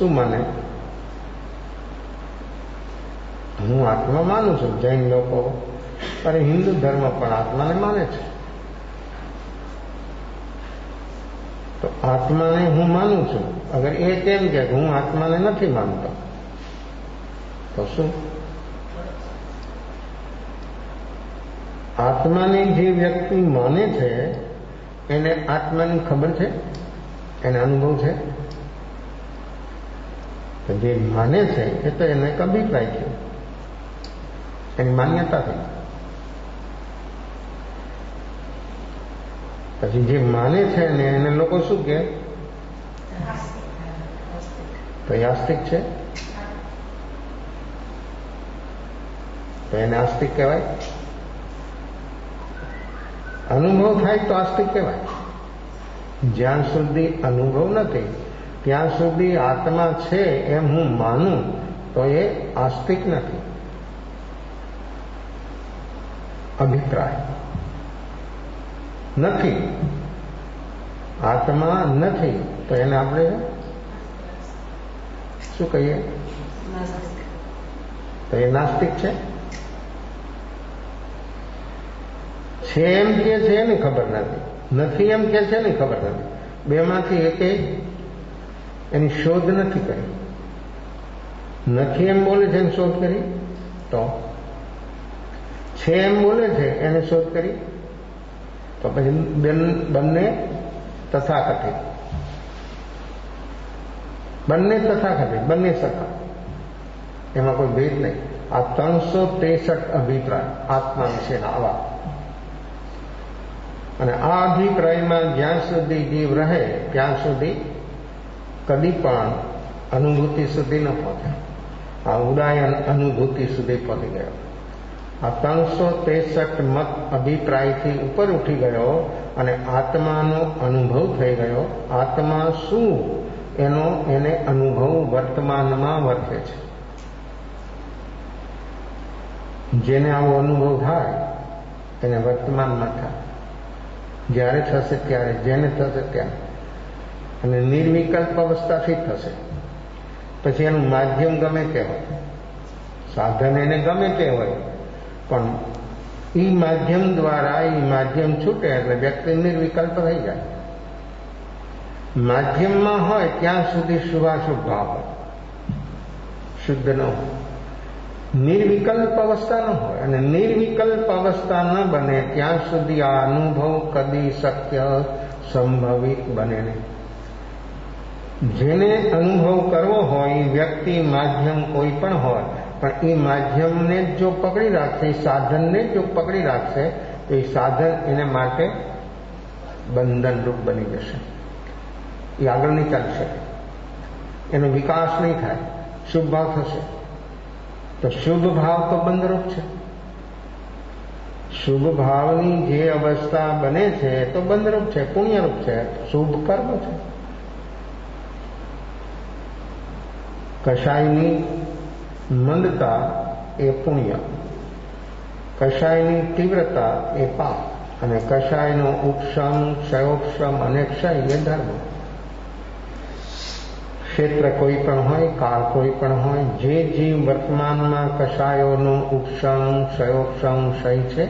શું માને? હું આત્મા માનું છું. જૈન લોકો અને હિન્દુ ધર્મ પણ આત્માને માને છે. તો આત્માને હું માનું છું. અગર એ કેમ કે હું આત્માને નથી માનતો તો શું? આત્માને જે વ્યક્તિ માને છે એને આત્માની ખબર છે, એને અનુભવ છે. તો જે માને છે એ તો એને એક અભિપ્રાય છે, એની માન્યતા થઈ. પછી જે માને છે ને એને લોકો શું કે? તો એ આસ્તિક છે. તો એને આસ્તિક કહેવાય. અનુભવ થાય તો આસ્તિક કહેવાય. જ્યાં સુધી અનુભવ નથી ત્યાં સુધી આત્મા છે એમ હું માનું તો એ આસ્તિક નથી, અભિપ્રાય નથી. આત્મા નથી તો એને આપણે શું કહીએ? તો એ નાસ્તિક છે. છે એમ કે છે એની ખબર નથી એમ કે છે એની ખબર નથી. બેમાંથી એકે એની શોધ નથી કરી. નથી એમ બોલે છે એની શોધ કરી, તો છે એમ બોલે છે એને શોધ કરી, તો પછી બંને તથાકથિત, બંને સરખા, એમાં કોઈ ભેદ નહીં. આ 363 અભિપ્રાય આત્મા વિશેના આવા. અને આ અભિપ્રાયમાં જ્યાં સુધી જીવ રહે ત્યાં સુધી કદી પણ અનુભૂતિ સુધી ન પહોંચે. આ ઉડાયન અનુભૂતિ સુધી પહોંચી ગયો. આ 363 મત અભિપ્રાયથી ઉપર ઉઠી ગયો અને આત્માનો અનુભવ થઈ ગયો. આત્મા શું એને અનુભવ વર્તમાનમાં વર્તે છે. જેને આવો અનુભવ થાય એને વર્તમાનમાં થાય. જ્યારે થશે ત્યારે, જેને થશે ત્યારે, અને નિર્વિકલ્પ અવસ્થાથી થશે. પછી એનું માધ્યમ ગમે તે હોય, સાધન એને ગમે તે હોય, પણ એ માધ્યમ દ્વારા એ માધ્યમ છૂટે એટલે વ્યક્તિ નિર્વિકલ્પ થઈ જાય. માધ્યમમાં હોય ત્યાં સુધી શુભાશુભ ભાવ હોય, શુદ્ધ ન હોય. નિર્વિકલ્પ અવસ્થા ન હોય, અને નિર્વિકલ્પ અવસ્થા ન બને ત્યાં સુધી આ અનુભવ કદી શક્ય સંભવિત બને નહીં. જેને અનુભવ કરવો હોય એ વ્યક્તિ માધ્યમ કોઈ પણ હોય, પણ એ માધ્યમને જો પકડી રાખશે, એ સાધનને જો પકડી રાખશે તો એ સાધન એને માટે બંધનરૂપ બની જશે. એ આગળ નહીં ચાલી શકે, એનો વિકાસ નહીં થાય, શુભ ભાવ થશે. તો શુભ ભાવ તો બંધરૂપ છે. શુભ ભાવની જે અવસ્થા બને છે તો બંધરૂપ છે, પુણ્યરૂપ છે, શુભ કર્મ છે. કશાયની મંદતા એ પુણ્ય, કશાયની તીવ્રતા એ પાપ, અને કશાયનો ઉપશમ, ક્ષયોપશમ અને ક્ષય એ ધર્મ. ક્ષેત્ર કોઈ પણ હોય, કાળ કોઈ પણ હોય, જે જીવ વર્તમાનમાં કશાયોનો ઉપશમ, ક્ષયોપશમ, ક્ષય છે,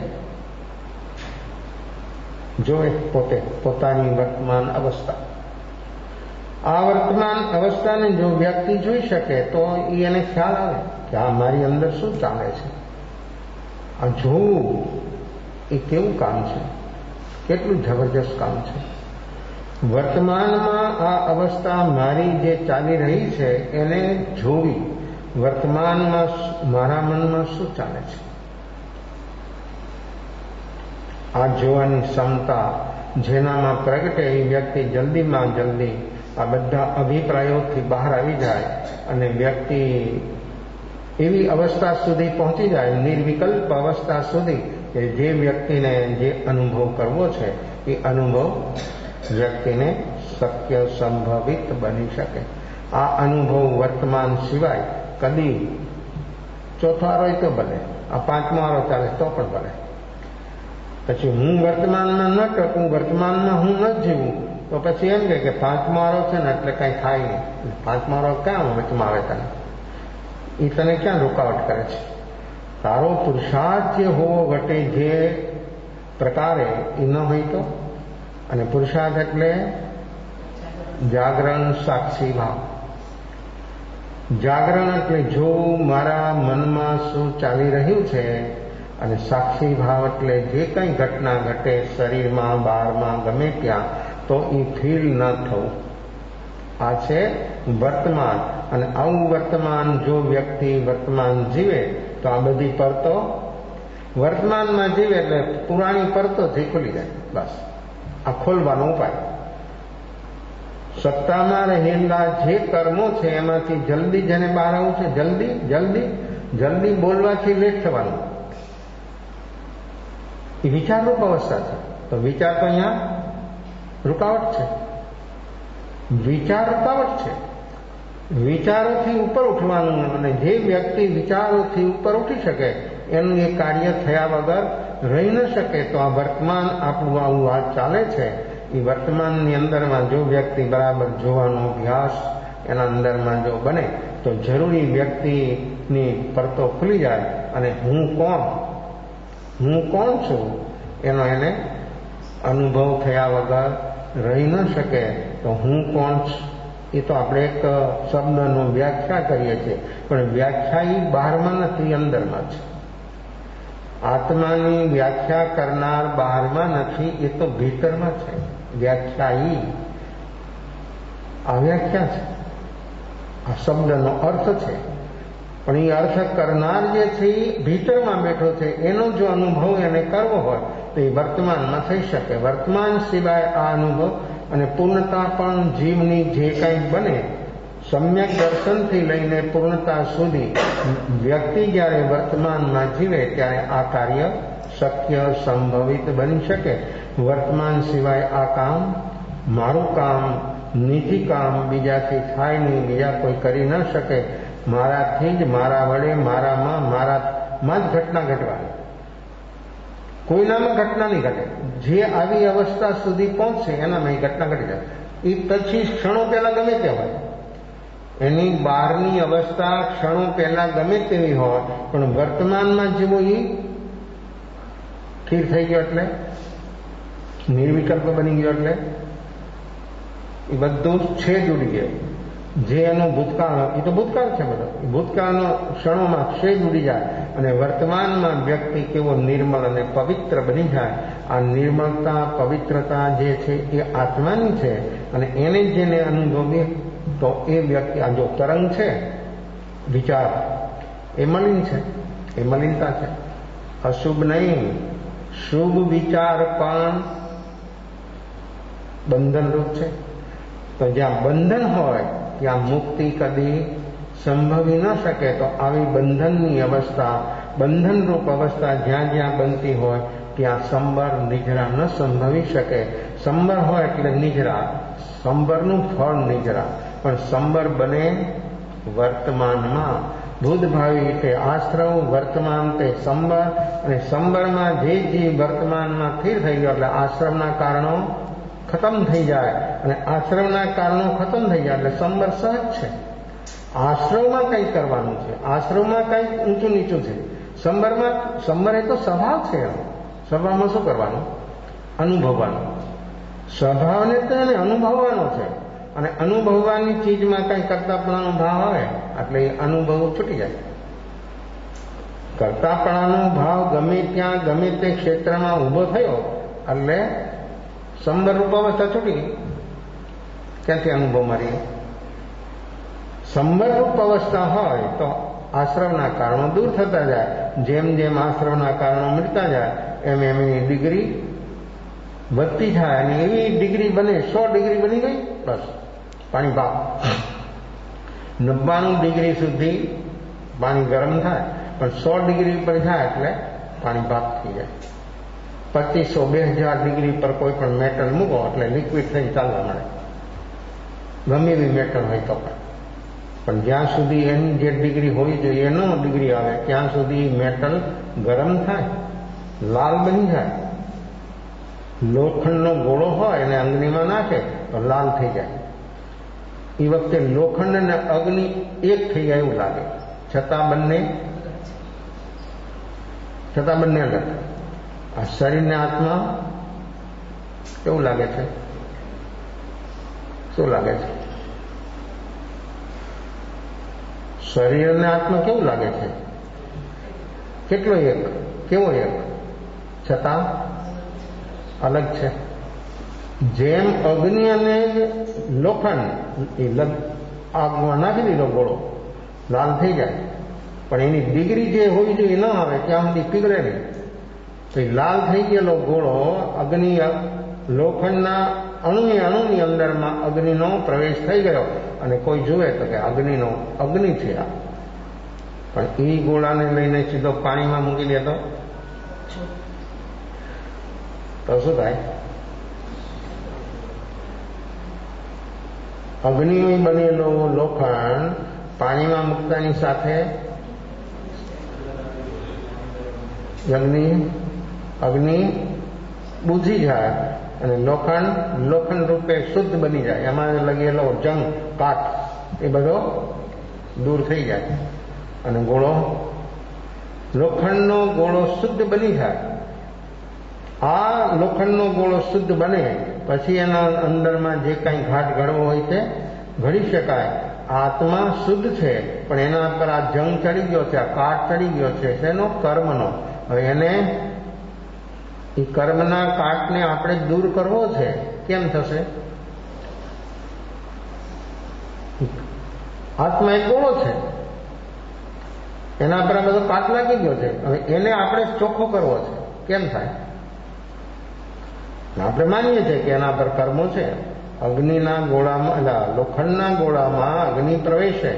જો એ પોતાની વર્તમાન અવસ્થા, આ વર્તમાન અવસ્થાને જો વ્યક્તિ જોઈ શકે તો એને ખ્યાલ આવે કે આ મારી અંદર શું ચાલે છે. આ જોવું એ કેવું કામ છે, કેટલું જબરજસ્ત કામ છે. વર્તમાનમાં આ અવસ્થા મારી જે ચાલી રહી છે એને જોવી, વર્તમાનમાં મારા મનમાં શું ચાલે છે, આ જોવાની ક્ષમતા જેનામાં પ્રગટે એ વ્યક્તિ જલ્દીમાં જલ્દી આ બધા અભિપ્રાયોથી બહાર આવી જાય અને વ્યક્તિ એવી અવસ્થા સુધી પહોંચી જાય, નિર્વિકલ્પ અવસ્થા સુધી, કે જે વ્યક્તિને જે અનુભવ કરવો છે એ અનુભવ વ્યક્તિને શક્ય સંભવિત બની શકે. આ અનુભવ વર્તમાન સિવાય કદી ચોથો આરો તો બને, આ પાંચમો આરો ચાલે તો પણ બને. પછી હું વર્તમાનમાં ન ટકું, વર્તમાનમાં હું ન જીવું, તો પછી એમ કે પાંચમો આરો છે ને એટલે કંઈ થાય નહીં. પાંચમો આરો ક્યાં વચમાં આવે તને? એ તને ક્યાં રૂકાવટ કરે છે? તારો પુરુષાર્થ જે હોવો ઘટે જે પ્રકારે એ ન હોય તો. અને પુરુષાર્થ એટલે જાગરણ સાક્ષી ભાવ. જાગરણ એટલે જોવું મારા મનમાં શું ચાલી રહ્યું છે, અને સાક્ષી ભાવ એટલે જે કંઈ ઘટના ઘટે શરીરમાં બહારમાં ગમે ત્યાં તો એ ફીલ ન થવું. આ છે વર્તમાન. અને આવું વર્તમાન જો વ્યક્તિ વર્તમાન જીવે તો આ બધી પરતો વર્તમાનમાં જીવે એટલે પુરાણી પરતોથી ખુલી જાય. બસ આ ખોલવાનો ઉપાય. સત્તામાં રહેલા જે કર્મો છે એમાંથી જલ્દી જેને બહાર આવવું છે, જલ્દી જલ્દી જલ્દી બોલવાથી લેટ થવાનું. એ વિચારરૂપ અવસ્થા છે. તો વિચાર તો અહીંયા રૂકાવટ છે. વિચાર રૂકાવટ છે. વિચારોથી ઉપર ઉઠવાનું. અને જે વ્યક્તિ વિચારોથી ઉપર ઉઠી શકે એનું એ કાર્ય થયા વગર રહી ન શકે. તો આ વર્તમાન આપણું આવું વાત ચાલે છે. એ વર્તમાનની અંદરમાં જો વ્યક્તિ બરાબર જોવાનો અભ્યાસ એના અંદરમાં જો બને તો જરૂરી વ્યક્તિની પરતો ખુલી જાય. અને હું કોણ છું એનો એને અનુભવ થયા વગર રહી ન શકે. તો હું કોણ છું એ તો આપણે એક શબ્દનો વ્યાખ્યા કરીએ છીએ, પણ વ્યાખ્યા એ બહારમાં નથી, અંદરમાં છે. આત્માની વ્યાખ્યા કરનાર બહારમાં નથી, એ તો ભીતરમાં છે. વ્યાખ્યા આ વ્યાખ્યા છે, આ શબ્દનો અર્થ છે. પણ એ અર્થ કરનાર જે છે એ ભીતરમાં બેઠો છે. એનો જો અનુભવ એને કરવો હોય તો એ વર્તમાનમાં થઈ શકે. વર્તમાન સિવાય આ અનુભવ અને પૂર્ણતા પણ જીવની જે કંઈ બને સમ્યક દર્શનથી લઈને પૂર્ણતા સુધી વ્યક્તિ જ્યારે વર્તમાનમાં જીવે ત્યારે આ કાર્ય શક્ય સંભવિત બની શકે. વર્તમાન સિવાય આ કામ, મારું કામ, નિધિ કામ બીજાથી થાય નહીં, બીજા કોઈ કરી ન શકે. મારાથી જ, મારા વડે, મારામાં જ ઘટના ઘટવાની. કોઈનામાં ઘટના નહીં ઘટે. જે આવી અવસ્થા સુધી પહોંચશે એનામાં એ ઘટના ઘટી જાય. એ પછી ક્ષણો પહેલા ગમે તે હોય, એની બહારની અવસ્થા ક્ષણો પહેલા ગમે તેવી હોય, પણ વર્તમાનમાં જેવો એ સ્થિર થઈ ગયો એટલે નિર્વિકલ્પ બની ગયો એટલે એ બધું છેદ ઉડી ગયો. જે એનો ભૂતકાળ, એ તો ભૂતકાળ છે બધો, એ ભૂતકાળનો ક્ષણોમાં છેદ ઉડી જાય અને વર્તમાનમાં વ્યક્તિ કેવો નિર્મળ અને પવિત્ર બની જાય. આ નિર્મળતા, પવિત્રતા જે છે એ આત્માની છે. અને એને જેને અનુભવીએ તો એ વ્યક્તિ, આ જો તરંગ છે વિચાર, એ મલિન છે, એ મલિનતા છે. અશુભ નહીં, શુભ વિચાર પણ બંધનરૂપ છે. તો જ્યાં બંધન હોય ત્યાં મુક્તિ કદી સંભવી ન શકે. તો આવી બંધનની અવસ્થા, બંધનરૂપ અવસ્થા જ્યાં જ્યાં બનતી હોય ત્યાં સંબર નિજરા ન સંભવી શકે. સંબર હોય એટલે નિજરા, સંબરનું ફળ નિજરા. પણ સંબર બને વર્તમાનમાં. ભૂતભાવી રીતે આશ્રવ, વર્તમાન તે સંબર. અને સંબરમાં જે વર્તમાનમાં સ્થિર થઈ ગયો એટલે આશ્રમના કારણો ખતમ થઈ જાય. અને આશ્રમના કારણો ખતમ થઈ જાય એટલે સંબર સહજ છે. આશ્રમમાં કંઈ કરવાનું છે, આશ્રમમાં કંઈક ઊંચું નીચું છે. સંબર એ તો સ્વભાવ છે. સ્વભાવમાં શું કરવાનું? અનુભવવાનું. સ્વભાવને તો એને અનુભવવાનો છે. અને અનુભવવાની ચીજમાં કંઈ કરતાપણાનો ભાવ આવે એટલે એ અનુભવ છૂટી જાય. કરતાપણાનો ભાવ ગમે ત્યાં ગમે તે ક્ષેત્રમાં ઊભો થયો એટલે સંબરરૂપ અવસ્થા છૂટી ગઈ. ક્યાંથી અનુભવ મારી? સંબરરૂપ અવસ્થા હોય તો આશ્રમના કારણો દૂર થતા જાય. જેમ જેમ આશ્રમના કારણો મળતા જાય એમ એમ એની ડિગ્રી વધતી જાય. અને એવી ડિગ્રી બને, 100 ડિગ્રી બની ગઈ, બસ પાણી ભાપ. 99 ડિગ્રી સુધી પાણી ગરમ થાય, પણ 100 ડિગ્રી પર જાય એટલે પાણી ભાપ થઈ જાય. 2500-2000 ડિગ્રી પર કોઈ પણ મેટલ મૂકો એટલે લિક્વિડ થઈ ચાલવા મળે, ગમે એવી મેટલ હોય તો પણ જ્યાં સુધી એની જે ડિગ્રી હોવી જોઈએ એનો ડિગ્રી આવે ત્યાં સુધી મેટલ ગરમ થાય, લાલ બની જાય. લોખંડનો ગોળો હોય એને અંગળીમાં નાખે તો લાલ થઈ જાય. એ વખતે લોખંડ અને અગ્નિ એક થઈ જાય એવું લાગે, છતાં બંને અલગ. આ શરીરને આત્મા કેવું લાગે છે? શું લાગે છે? શરીર અને આત્મા કેવું લાગે છે? કેટલો એક? કેવો એક? છતાં અલગ છે. જેમ અગ્નિ અને લોખંડ એ આગમાં નાખી દીધો ગોળો, લાલ થઈ જાય, પણ એની ડિગ્રી જે હોવી જોઈએ ન આવે ત્યાં સુધી પીગળે નહીં. તો એ લાલ થઈ ગયેલો ગોળો અગ્નિ લોખંડના અણુની અંદરમાં અગ્નિનો પ્રવેશ થઈ ગયો અને કોઈ જુએ તો કે અગ્નિ છે આ. પણ એ ગોળાને લઈને સીધો પાણીમાં મૂકી દે તો શું થાય? અગ્નિ બનેલો લોખંડ પાણીમાં મૂકતાની સાથે અગ્નિ બુઝી જાય અને લોખંડ રૂપે શુદ્ધ બની જાય. એમાં લગેલો જંગ કાટ એ બધો દૂર થઈ જાય અને લોખંડનો ગોળો શુદ્ધ બની જાય. આ લોખંડનો ગોળો શુદ્ધ બને પછી એના અંદરમાં જે કાંઈ ઘાટ ઘડવો હોય તે ઘડી શકાય. આત્મા શુદ્ધ છે, પણ એના પર આ જંગ ચડી ગયો છે, આ કાટ ચડી ગયો છે, શેનો? કર્મનો. હવે એને એ કર્મના કાટને આપણે દૂર કરવો છે. કેમ થશે? આત્મા એક ગોળો છે, એના પર આ બધો કાટ લાગી ગયો છે. હવે એને આપણે ચોખ્ખો કરવો છે. કેમ થાય? આપણે માનીએ છીએ કે એના પર કર્મો છે. અગ્નિના ગોળામાં, લોખંડના ગોળામાં અગ્નિ પ્રવેશે,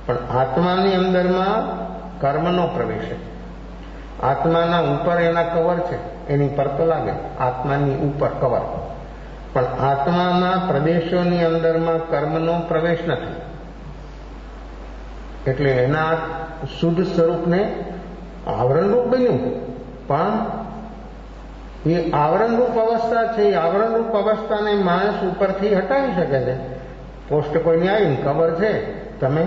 પણ આત્માની અંદરમાં કર્મનો પ્રવેશે. આત્માના ઉપર એના કવર છે, એની પર તો લાગે, આત્માની ઉપર કવર, પણ આત્માના પ્રદેશોની અંદરમાં કર્મનો પ્રવેશ નથી. એટલે એના શુદ્ધ સ્વરૂપને આવરણરૂપ બન્યું, પણ એ આવરણરૂપ અવસ્થા છે. એ આવરણરૂપ અવસ્થાને માણસ ઉપરથી હટાવી શકે છે. પોસ્ટ કોઈની આવીને ખબર છે, તમે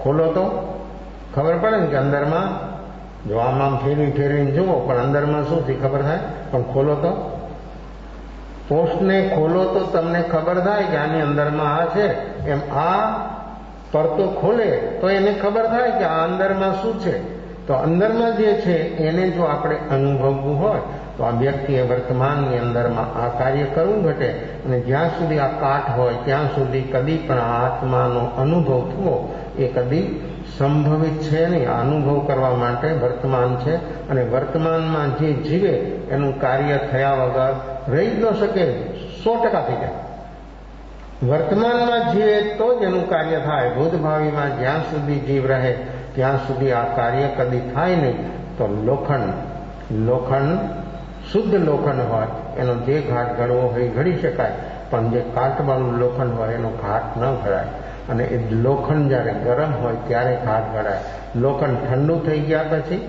ખોલો તો ખબર પડે ને કે અંદરમાં, જો આમ ફેરવીને જુઓ પણ અંદરમાં શું થી ખબર થાય, પણ ખોલો તો, પોસ્ટને ખોલો તો તમને ખબર થાય કે આની અંદરમાં આ છે. એમ આ પડતો ખોલે તો એને ખબર થાય કે આ અંદરમાં શું છે. તો અંદરમાં જે છે એને જો આપણે અનુભવવું હોય તો આ વ્યક્તિએ વર્તમાનની અંદરમાં આ કાર્ય કરવું ઘટે. અને જ્યાં સુધી આ કાટ હોય ત્યાં સુધી કદી પણ આ આત્માનો અનુભવ થવો એ કદી સંભવિત છે નહીં. આ અનુભવ કરવા માટે વર્તમાન છે, અને વર્તમાનમાં જે જીવે એનું કાર્ય થયા વગર રહી જ ન શકે, 100% થઈ જાય. વર્તમાનમાં જીવે તો જ એનું કાર્ય થાય. ભૂતભાવીમાં જ્યાં સુધી જીવ રહે ત્યાં સુધી આ કાર્ય કદી થાય નહીં. તો લોખંડ શુદ્ધ લોખંડ હોય એનો જે ઘાટ ઘડવો હોય ઘડી શકાય, પણ જે કાટવાળું લોખંડ હોય એનો ઘાટ ન ઘડાય. અને એ લોખંડ જ્યારે ગરમ હોય ત્યારે ઘાટ ઘડાય. લોખંડ ઠંડુ થઈ ગયા પછી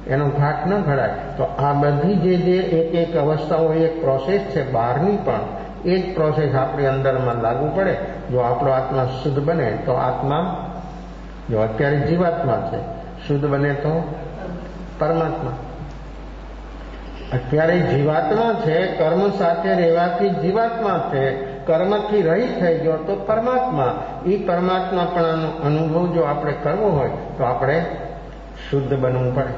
એનો ઘાટ ન ઘડાય. તો આ બધી જે એક અવસ્થાઓ, એક પ્રોસેસ છે બહારની, પણ એ જ પ્રોસેસ આપણી અંદરમાં લાગુ પડે. જો આપણો આત્મા શુદ્ધ બને તો આત્મા, જો અત્યારે જીવાત્મા છે, શુદ્ધ બને તો પરમાત્મા. અત્યારે જીવાત્મા છે, કર્મ સાથે રહેવાથી જીવાત્મા છે, કર્મથી રહિત થઈ ગયો તો પરમાત્મા. એ પરમાત્માપણાનો અનુભવ જો આપણે કરવો હોય તો આપણે શુદ્ધ બનવું પડે.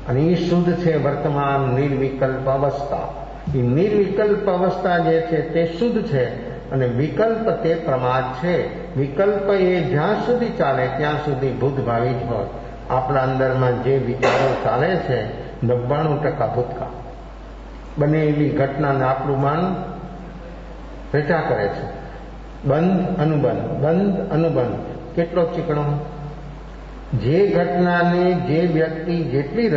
અને એ શુદ્ધ છે વર્તમાન નિર્વિકલ્પ અવસ્થા. એ નિર્વિકલ્પ અવસ્થા જે છે તે શુદ્ધ છે, અને વિકલ્પ તે પ્રમાદ છે. વિકલ્પ એ જ્યાં સુધી ચાલે ત્યાં સુધી ભૂતભાવી જ હોય. આપણા અંદરમાં જે વિચારો ચાલે છે 99% ભૂતકાળ. બનેલી ઘટનાને આપણું મન રચા કરે છે. બંધ અનુબંધ કેટલો ચીકણો. જે ઘટનાને જે વ્યક્તિ જેટલી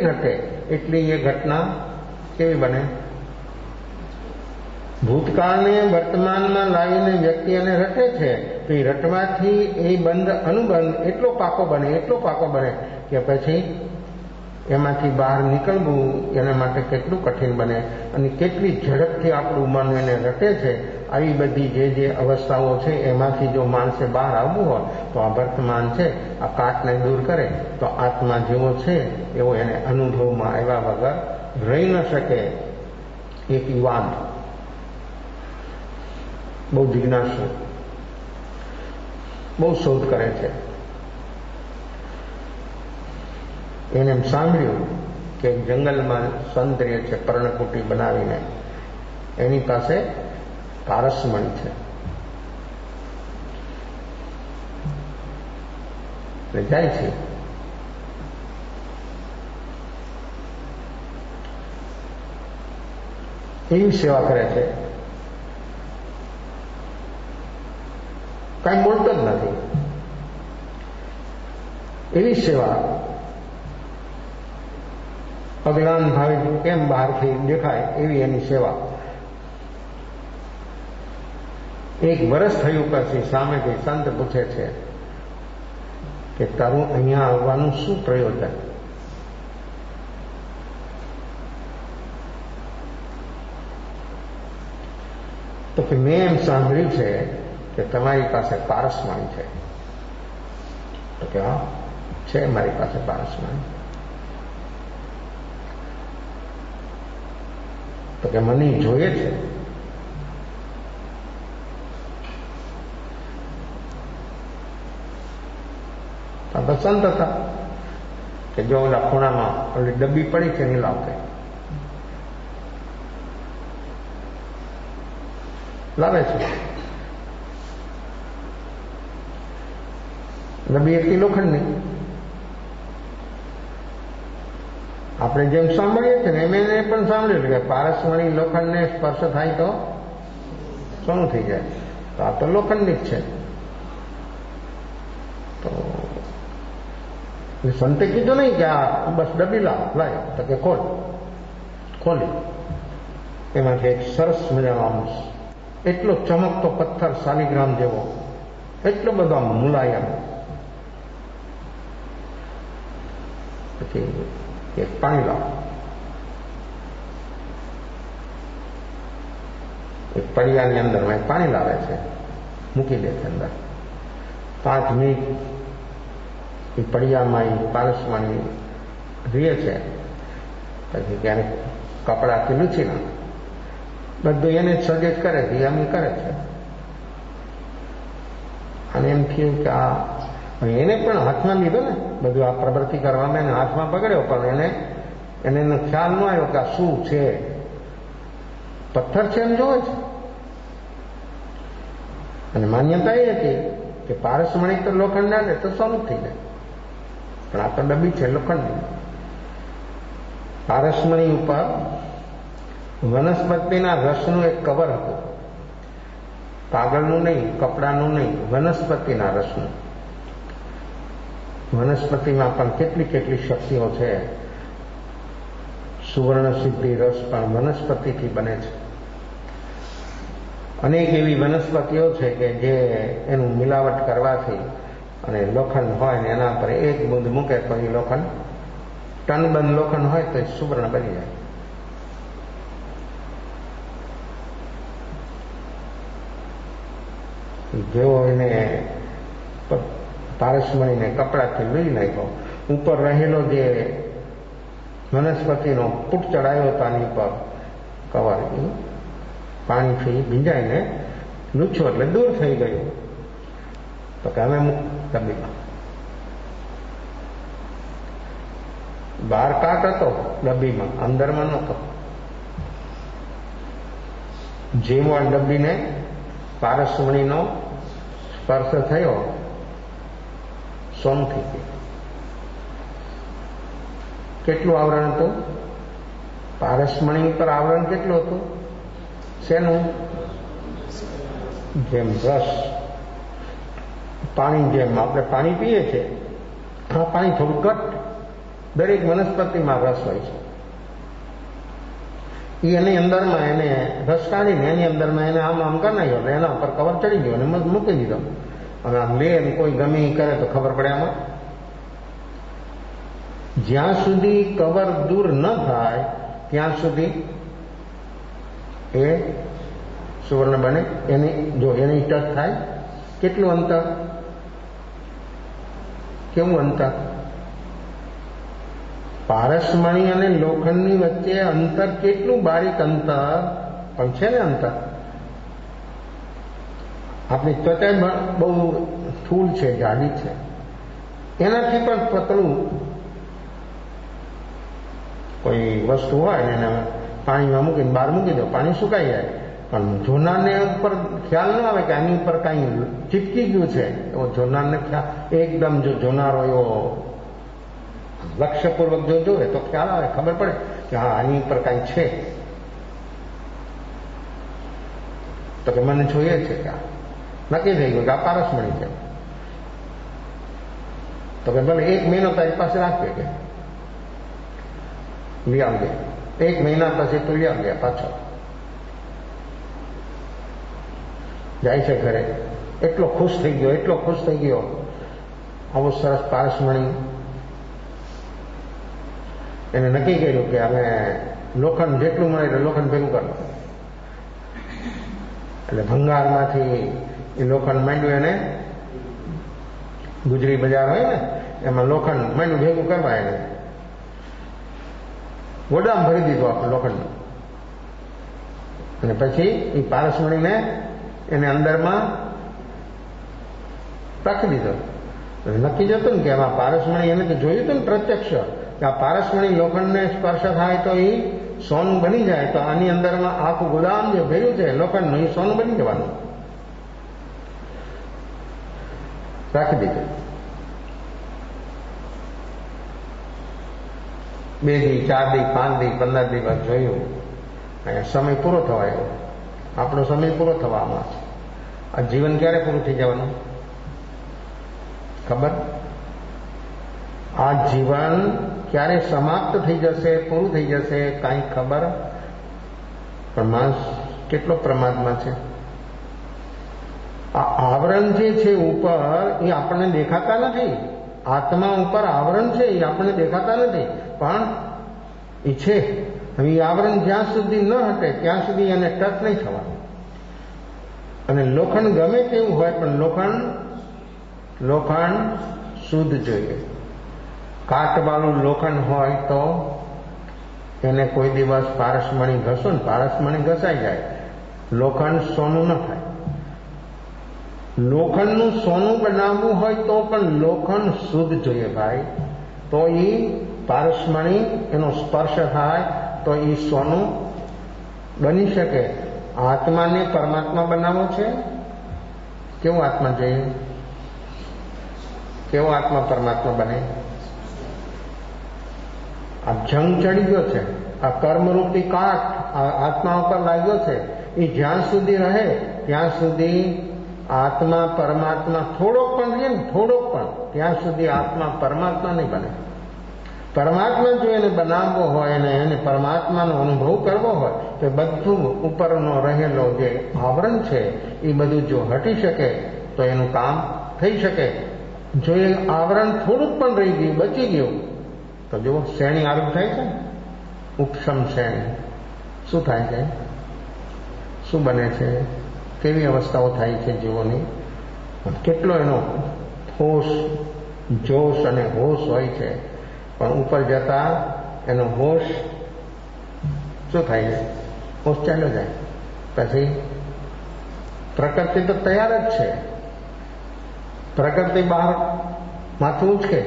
રટે એટલી એ ઘટના કેવી બને. ભૂતકાળને વર્તમાનમાં લાવીને વ્યક્તિ એને રટે છે, તો એ રટવાથી એ બંધ અનુબંધ એટલો પાકો બને કે પછી એમાંથી બહાર નીકળવું એના માટે કેટલું કઠિન બને અને કેટલી ઝડપથી આપણું મન એને રટે છે. આવી બધી જે અવસ્થાઓ છે એમાંથી જો માણસે બહાર આવવું હોય તો આ વર્તમાન છે આ કાટને દૂર કરે તો આત્મા જેવો છે એવો એને અનુભવમાં આવ્યા વગર રહી ન શકે. એક યુવાન બહુ જિજ્ઞાસુ, બહુ શોધ કરે છે. એને એમ સાંભળ્યું કે જંગલમાં સંત રહે છે પર્ણકુટી બનાવીને, એની પાસે પારસમણી છે. એટલે જાય છે. એવી સેવા કરે છે, કાંઈ બોલતો જ નથી. એવી સેવા અજ્ઞાન ભાવે કેમ બહારથી દેખાય એવી એની સેવા. એક વર્ષ થયું પછી સામેથી સંત પૂછે છે કે તારું અહીંયા આવવાનું શું પ્રયોજન? તો કે મેં એમ સાંભળ્યું છે કે તમારી પાસે પારસમણી છે. તો કે હા છે મારી પાસે પારસમણી. તો કે મને જોઈએ છે. સંત હતા કે જો ઓલા ખૂણામાં ઓલી ડબ્બી પડી છે નહીં લાવતે, લાવે છે. ડબ્બી એટલી લોખંડની. આપણે જેમ સાંભળીએ છીએ ને એમ એને પણ સાંભળ્યું કે પારસમણી લોખંડને સ્પર્શ થાય તો સોનું થઈ જાય. તો આ તો લોખંડની જ છે. તો સંતે કીધું નહીં કે આ બસ ડબ્બી લાય. તો કે ખોલી એમાંથી એક સરસ મજાનો એટલો ચમકતો પથ્થર શાલિગ્રામ જેવો, એટલો બધો મુલાયમ. પછી એક પાણી લાવો. એક પડિયાની અંદર પાણી લાવે છે, મૂકી દે છે અંદર. 5 મિનિટ એ પડિયામાં એ પારસમણી રહે છે. પછી ક્યારેક કપડાથી લૂછી નાખે. બધું એને જ સજેજ કરે છે, એમ કરે છે. અને એમ થયું કે આ એને પણ હાથમાં લીધો ને બધું આ પ્રવૃત્તિ કરવામાં, એને હાથમાં પકડ્યો, પણ એને ખ્યાલ ન આવ્યો કે આ શું છે. પથ્થર છે એમ જોવે છે. અને માન્યતા એ હતી કે પારસમણી તો લોખંડ ના લે તો સોનું થઈ જાય, પણ આ તો ડબ્બી છે લોખંડની. પારસમણી ઉપર વનસ્પતિના રસનું એક કવર હતું. કાગળનું નહીં, કપડાનું નહીં, વનસ્પતિના રસનું. વનસ્પતિમાં પણ કેટલી કેટલી શક્તિઓ છે. સુવર્ણ સિદ્ધિ રસ પણ વનસ્પતિથી બને છે. અનેક એવી વનસ્પતિઓ છે કે જે એનું મિલાવટ કરવાથી અને લોખંડ હોય ને એના પર એક બૂંદ મૂકે તો એ લોખંડ ટનબંધ લોખંડ હોય તો એ સુવર્ણ બની જાય. જેવો એને પારસમણીને કપડાથી લઈ નાખ્યો, ઉપર રહેલો જે વનસ્પતિનો પુટ ચડાયો હતો આની પર કવર, પાણીથી ભીંજાઈને લૂછો એટલે દૂર થઈ ગયું. તો કે હવે ડબ્બીમાં બહાર કાટ હતો, ડબ્બીમાં અંદરમાં નહોતો. જેવો આ ડબ્બીને પારસમણીનો સ્પર્શ થયો, સોનું થઈ ગયું. કેટલું આવરણ હતું? પારસમણી ઉપર આવરણ કેટલું હતું? શેનું? જેમ રસ, પાણી, જેમ આપણે પાણી પીએ છીએ, આ પાણી થોડું ઘટ. દરેક વનસ્પતિમાં રસ હોય છે. એની અંદરમાં એને રસ કાઢીને એની અંદરમાં એને આમ કરી નાખ્યો એટલે એના ઉપર કવર ચડી ગયો અને મૂકી દીધો. અને આમ લે કોઈ ગમે કરે તો ખબર પડે આમાં. જ્યાં સુધી કવર દૂર ન થાય ત્યાં સુધી એ સુવર્ણ બને. જો એની ટચ થાય, કેટલું અંતર, કેવું અંતર? પારસમણી અને લોખંડની વચ્ચે અંતર કેટલું બારીક અંતર, પણ છે ને અંતર. આપણી ત્વચા બહુ સ્થૂળ છે, જાડી છે, એનાથી પણ પતળું કોઈ વસ્તુ હોય ને એને પાણીમાં મૂકીને બહાર મૂકી દો, પાણી સુકાઈ જાય. પણ જોનારને ઉપર ખ્યાલ ન આવે કે આની ઉપર કાંઈ ચીપકી ગયું છે. એવો જોનારને ખ્યાલ એકદમ, જો જોનારો એવો લક્ષ્યપૂર્વક જો જોવે તો ખ્યાલ આવે, ખબર પડે કે હા આની ઉપર કાંઈ છે. તો કે મને જોઈએ છે કે નક્કી થઈ ગયું કે આ પારસમણી છે. તો કે ભલે 1 મહિનો તારી પાસે રાખીએ કે લઈ આવજે. 1 મહિના પછી તું લઈ આવજે પાછો. જાય છે ઘરે, એટલો ખુશ થઈ ગયો, એટલો ખુશ થઈ ગયો. આવો સરસ પારસમણી. એને નક્કી કર્યું કે અમે લોખંડ જેટલું મળે એટલે લોખંડ ભેગું કરવું. એટલે ભંગારમાંથી એ લોખંડ માંડ્યું, એને ગુજરી બજાર હોય ને એમાં લોખંડ માંડ્યું ભેગું કરવા. એને ગોદામ ભરી દીધું આપણે લોખંડ. અને પછી એ પારસમણીને એને અંદરમાં રાખી દીધો. નક્કી જતું ને કે આમાં પારસમણી, એને તો જોયું હતું ને પ્રત્યક્ષ કે આ પારસમણી લોખંડને સ્પર્શ થાય તો એ સોનું બની જાય. તો આની અંદરમાં આખું ગોદામ જે ભર્યું છે લોખંડનું, એ સોનું બની જવાનું. રાખી દીધું. 2 દી, 4 દી, 5 દી, 15 દિવસ જોયું. અહીંયા સમય પૂરો થવા આવ્યો. આપણો સમય પૂરો થવામાં છે. આ જીવન ક્યારે પૂરું થઈ જવાનું ખબર? આ જીવન ક્યારે સમાપ્ત થઈ જશે, પૂરું થઈ જશે, કાંઈ ખબર? પણ માણસ કેટલો પ્રમાદમાં છે. આ આવરણ જે છે ઉપર, એ આપણને દેખાતા નથી. આત્મા ઉપર આવરણ છે, એ આપણને દેખાતા નથી, પણ એ છે. હવે એ આવરણ જ્યાં સુધી ન હટે ત્યાં સુધી એને ટચ નહીં થવાનું. અને લોખંડ ગમે તેવું હોય પણ લોખંડ શુદ્ધ જોઈએ. કાટવાળું લોખંડ હોય તો એને કોઈ દિવસ પારસમણી ઘસો ને પારસમણી ઘસાઈ જાય. લોખંડ સોનું ન થાય. લોખંડનું સોનું બનાવવું હોય તો પણ લોખંડ શુદ્ધ જોઈએ ભાઈ. તો એ પારસમણી એનો સ્પર્શ થાય તો એ સોનું બની શકે. આત્માને પરમાત્મા બનાવવો છે. કેવો આત્મા જોઈએ? કેવો આત્મા પરમાત્મા બને? આ જંગ ચડી ગયો છે, આ કર્મરૂપી કાટ આ આત્મા ઉપર લાગ્યો છે. એ જ્યાં સુધી રહે ત્યાં સુધી આત્મા પરમાત્મા થોડોક પણ રહે ને, થોડોક પણ, ત્યાં સુધી આત્મા પરમાત્મા નહીં બને. પરમાત્મા જો એને બનાવવો હોય અને એને પરમાત્માનો અનુભવ કરવો હોય તો બધું ઉપરનો રહેલો જે આવરણ છે એ બધું જો હટી શકે તો એનું કામ થઈ શકે. જો એ આવરણ થોડુંક પણ રહી ગયું, બચી ગયું, તો જુઓ શ્રેણી આરૂપ થાય છે ને, ઉપશમ શ્રેણી. શું થાય છે? શું બને છે? કેવી અવસ્થાઓ થાય છે જીવોની? કેટલો એનો હોશ, જોશ અને હોશ હોય છે. પણ ઉપર જતા એનો હોશ શું થાય છે? હોશ ચાલ્યો જાય. પછી પ્રકૃતિ તો તૈયાર જ છે. પ્રકૃતિ બહાર માથું ઉચકે,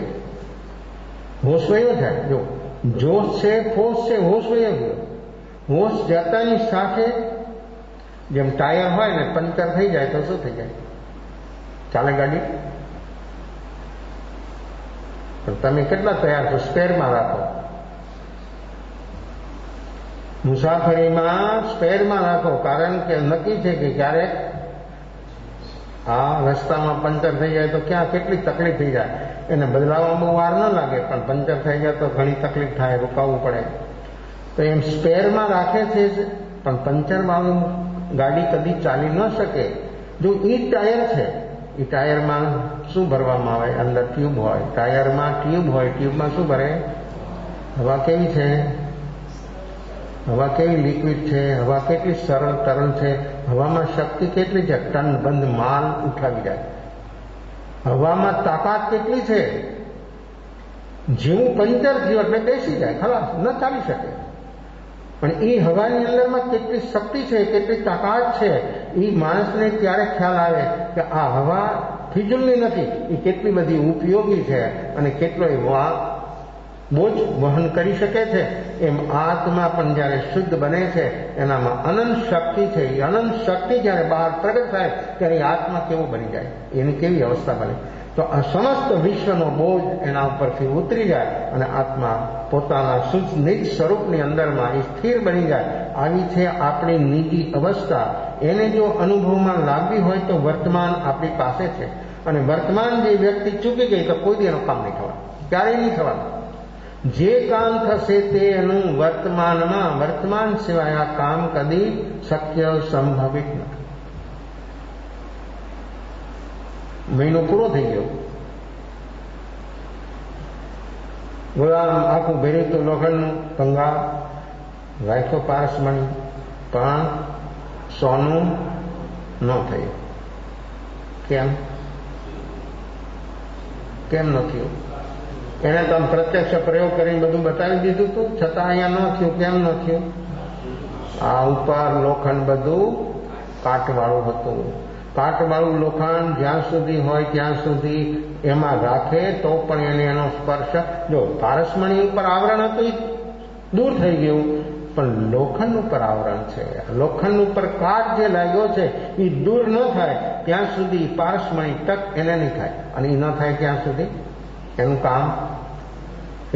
હોશ વયો જાય. જો જોશ છે, ફોશ છે, હોશ વયો ગયો. હોશ જતાની સાથે જેમ ટાયર હોય ને, પંચર થઈ જાય તો શું થઈ જાય? ચાલે ગાડી? તમે કેટલા તૈયાર છો? સ્પેરમાં રાખો. મુસાફરીમાં સ્પેરમાં રાખો, કારણ કે નક્કી છે કે ક્યારેક આ રસ્તામાં પંચર થઈ જાય તો ક્યાં કેટલી તકલીફ થઈ જાય. એને બદલાવવામાં બહુ વાર ન લાગે, પણ પંચર થઈ જાય તો ઘણી તકલીફ થાય, રોકાવવું પડે. તો એમ સ્પેરમાં રાખે છે, પણ પંચર વાળું ગાડી કદી ચાલી ન શકે. જો એ ટાયર છે, એ ટાયરમાં શું ભરવામાં આવે? અંદર ટ્યુબ હોય, ટાયરમાં ટ્યુબ હોય, ટ્યુબમાં શું ભરે? હવા. કેવી છે હવા? કેવી લિક્વિડ છે? હવા કેટલી સરળ તરલ છે? હવામાં શક્તિ કેટલી છે? ટન બંધ માલ ઉઠાવી જાય. હવામાં તાકાત કેટલી છે? જેવું પંચર થયું એટલે બેસી જાય, ખલાસ, ન ચાલી શકે. પણ એ હવાની અંદરમાં કેટલી શક્તિ છે, કેટલી તાકાત છે, એ માણસને ત્યારે ખ્યાલ આવે કે આ હવા ફિજુલની નથી, એ કેટલી બધી ઉપયોગી છે અને કેટલો બોજ વહન કરી શકે છે. એમ આત્મા પણ જ્યારે શુદ્ધ બને છે એનામાં અનંત શક્તિ છે. એ અનંત શક્તિ જ્યારે બહાર પ્રગટ થાય ત્યારે આત્મા કેવો બની જાય, એની કેવી અવસ્થા બને? તો આ સમસ્ત વિશ્વનો બોજ એના ઉપરથી ઉતરી જાય અને આત્મા પોતાના શુદ્ધ નિજ સ્વરૂપની અંદરમાં એ સ્થિર બની જાય. આવી છે આપણી નિજી અવસ્થા. એને જો અનુભવમાં લાવવી હોય તો વર્તમાન આપણી પાસે છે, અને વર્તમાન જે વ્યક્તિ ચૂકી ગઈ તો કોઈ દી એનું કામ નહીં થવાનું, ક્યારેય નહીં થવાનું. જે કામ થશે તે એનું વર્તમાનમાં, વર્તમાન સિવાય આ કામ કદી શક્ય સંભવિત નથી. મહિનો પૂરો થઈ ગયો, ગુલામ આખું ભેર્યું હતું લોખંડનું, કંગાળ રાખ્યો પારસમણી, પણ સોનું ન થયું. કેમ ન થયું? એને તો પ્રત્યક્ષ પ્રયોગ કરીને બધું બતાવી દીધું હતું, છતાં અહીંયા ન થયું. કેમ ન થયું? આ ઉપર લોખંડ બધું કાટવાળું હતું. કાટવાળું લોખંડ જ્યાં સુધી હોય ત્યાં સુધી એમાં રાખે તો પણ એને એનો સ્પર્શ, જો પારસમણી ઉપર આવરણ હતું એ દૂર થઈ ગયું, પણ લોખંડ ઉપર આવરણ છે. લોખંડ ઉપર કાટ જે લાગ્યો છે એ દૂર ન થાય ત્યાં સુધી પારસમણી ટક એને નહીં થાય, અને એ ન થાય ત્યાં સુધી એનું કામ,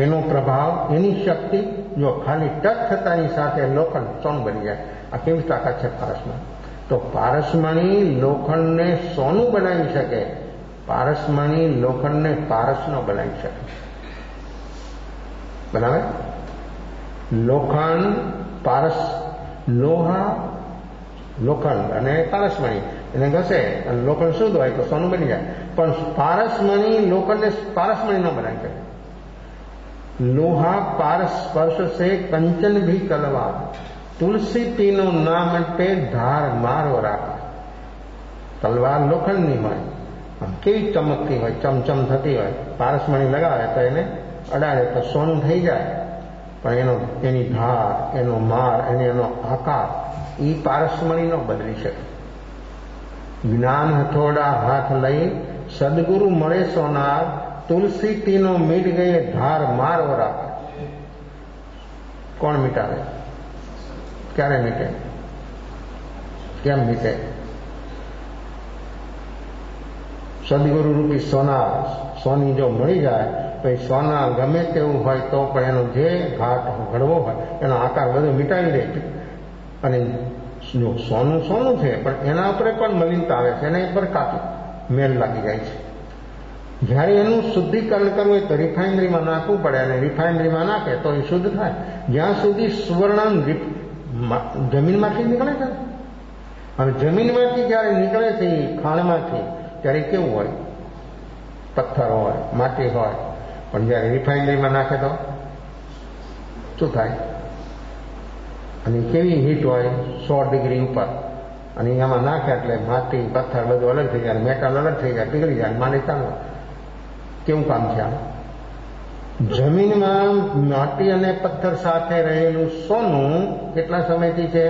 એનો પ્રભાવ, એની શક્તિ, જો ખાલી ટચ થતાની સાથે લોખંડ સોનું બની જાય. આ કેવી તાકાત છે પારસમણી? તો પારસમણી લોખંડને સોનું બનાવી શકે, પારસમણી લોખંડને પારસ ન બનાવી શકે. બરાબર? લોખંડ, પારસ, લોહા, લોખંડ અને પારસમણી એને ઘસે અને લોખંડ શુદ્ધ હોય તો સોનું બની જાય. પણ પારસમણી લોખંડને પારસમણી ન બનાવી શકે. लोहा पारस स्पर्श से कंचन भी कलवा, तुलसी तीनों नाम पे धार मारो राखा. तलवार लोखंडની હોય, કેવી ચમકતી હોય, ચમચમ થતી હોય, પારસમણી લગાવે તો એને અડાડે તો સોનું થઈ જાય. પણ એની ધાર, એનો માર અને એનો આકાર એ પારસમણી ન બદલી શકે. જ્ઞાન હથોડા હાથ લઈ સદગુરુ મળે સોનાર, तुलसी तीनों मिट गए धार मार और आप. कौन मिटावे? क्यारे मिटे? केम मिटे? सदगुरु रूपी सोना, सोनी जो मળી જાય પછી સોના ગમે તેવું હોય તો પણ એનો જે ઘાટ ઘડવો હોય એનો આકાર બધો મિટાવી દે. અને સોનું સોનું છે પણ એના ઉપર પણ મલિનતા આવે છે, એના ઉપર કાપી મેલ લાગી જાય છે. જ્યારે એનું શુદ્ધિકરણ કરવું હોય તો રિફાઇનરીમાં નાખવું પડે, અને રિફાઇનરીમાં નાખે તો એ શુદ્ધ થાય. જ્યાં સુધી સુવર્ણ જમીનમાંથી નીકળે છે, હવે જમીનમાંથી જ્યારે નીકળે છે એ ખાણમાંથી, ત્યારે કેવું હોય? પથ્થર હોય, માટી હોય. પણ જ્યારે રિફાઇનરીમાં નાખે તો શું થાય? અને કેવી હીટ હોય, 100 ડિગ્રી ઉપર, અને એમાં નાખે એટલે માટી, પથ્થર બધું અલગ થઈ જાય, મેટલ અલગ થઈ જાય, પીગળી જાય, માંડી ચાલો. કેવું કામ છે આ? જમીનમાં માટી અને પથ્થર સાથે રહેલું સોનું કેટલા સમયથી છે?